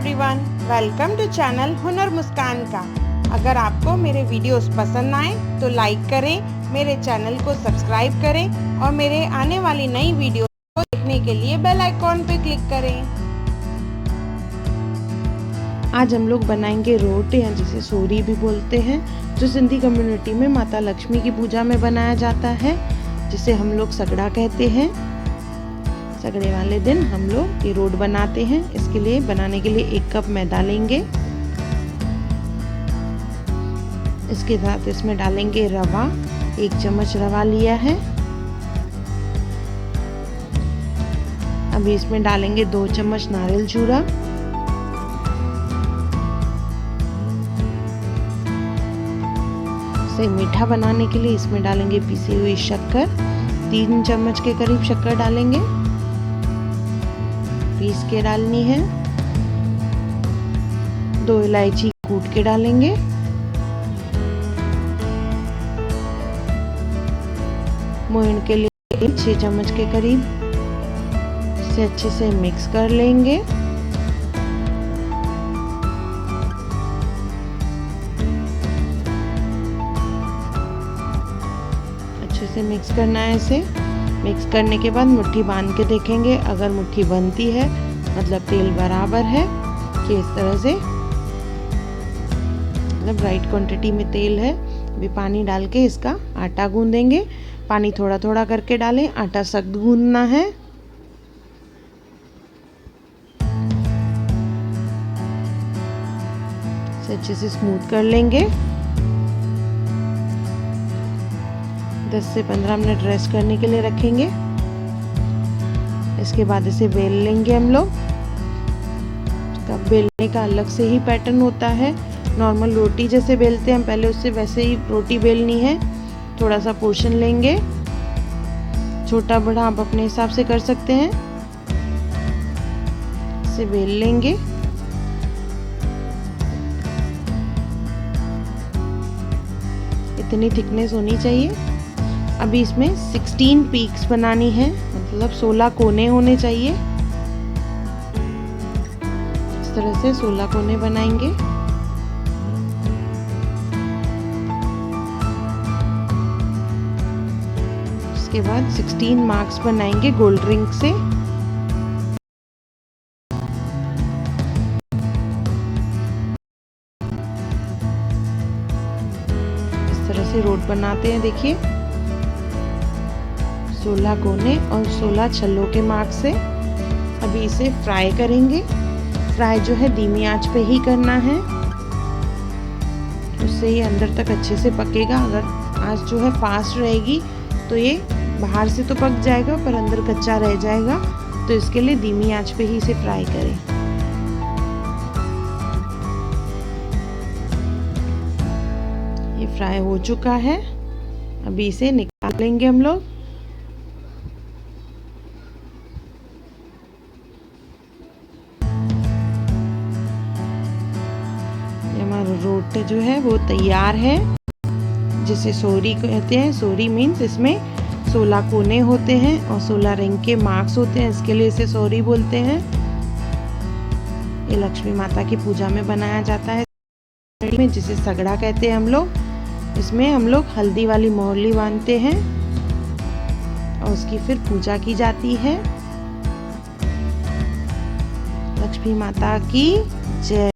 Everyone, welcome to channel हुनर मुस्कान का। अगर आपको मेरे वीडियोस पसंद आए तो लाइक करें, मेरे चैनल को सब्सक्राइब करें और मेरे आने वाली नई वीडियो को देखने के लिए बेल आइकॉन पे क्लिक करें। आज हम लोग बनाएंगे रोट या जिसे सोरी भी बोलते हैं, जो सिंधी कम्युनिटी में माता लक्ष्मी की पूजा में बनाया जाता है, जिसे हम लोग सगड़ा कहते हैं। सगड़े वाले दिन हम लोग ये रोट बनाते हैं। इसके लिए बनाने के लिए 1 कप मैदा लेंगे। इसके साथ इसमें डालेंगे रवा, 1 चम्मच रवा लिया है। अभी इसमें डालेंगे 2 चम्मच नारियल चूरा, से मीठा बनाने के लिए इसमें डालेंगे पीसी हुई शक्कर, 3 चम्मच के करीब शक्कर डालेंगे, पीस के डालनी है। 2 इलायची कूट के डालेंगे। मोयन के लिए 6 चम्मच के करीब। इसे अच्छे से मिक्स कर लेंगे। अच्छे से मिक्स करना है इसे। मिक्स करने के बाद मुट्ठी बांध के देखेंगे। अगर मुट्ठी बनती है मतलब तेल बराबर है कि इस तरह से, मतलब राइट क्वांटिटी में तेल है। अभी पानी डाल के इसका आटा गूंदेंगे। पानी थोड़ा थोड़ा करके डालें, आटा सख्त गूंदना है। इसे अच्छे से स्मूथ कर लेंगे। 10 से 15 मिनट रेस्ट करने के लिए रखेंगे। इसके बाद इसे बेल लेंगे हम लोग। इसका बेलने का अलग से ही पैटर्न होता है। नॉर्मल रोटी जैसे बेलते हैं हम पहले, उससे वैसे ही रोटी बेलनी है। थोड़ा सा पोर्शन लेंगे, छोटा बड़ा आप अपने हिसाब से कर सकते हैं। इसे बेल लेंगे। इतनी थिकनेस होनी चाहिए। अभी इसमें 16 पीक्स बनानी है, मतलब 16 कोने होने चाहिए। इस तरह से 16 कोने बनाएंगे। इसके बाद 16 मार्क्स बनाएंगे गोल्ड रिंग से। इस तरह से रोट बनाते हैं। देखिए 16 कोने और 16 छल्लों के मार्क से। अभी इसे फ्राई करेंगे। फ्राई जो है धीमी आंच पे ही करना है, उससे ये अंदर तक अच्छे से पकेगा। अगर आंच जो है फास्ट रहेगी तो ये बाहर से तो पक जाएगा पर अंदर कच्चा रह जाएगा। तो इसके लिए धीमी आंच पे ही इसे फ्राई करें। ये फ्राई हो चुका है। अभी इसे निकाल लेंगे हम लोग। रोट जो है वो तैयार है, जिसे सोरी कहते हैं। सोरी मीन्स इसमें 16 कोने होते हैं और 16 रिंग के मार्क्स होते हैं, इसके लिए इसे सोरी बोलते हैं। ये लक्ष्मी माता की पूजा में बनाया जाता है, में जिसे सगड़ा कहते हैं हम लोग। इसमें हम लोग हल्दी वाली मोहली बांधते हैं और उसकी फिर पूजा की जाती है। लक्ष्मी माता की जय।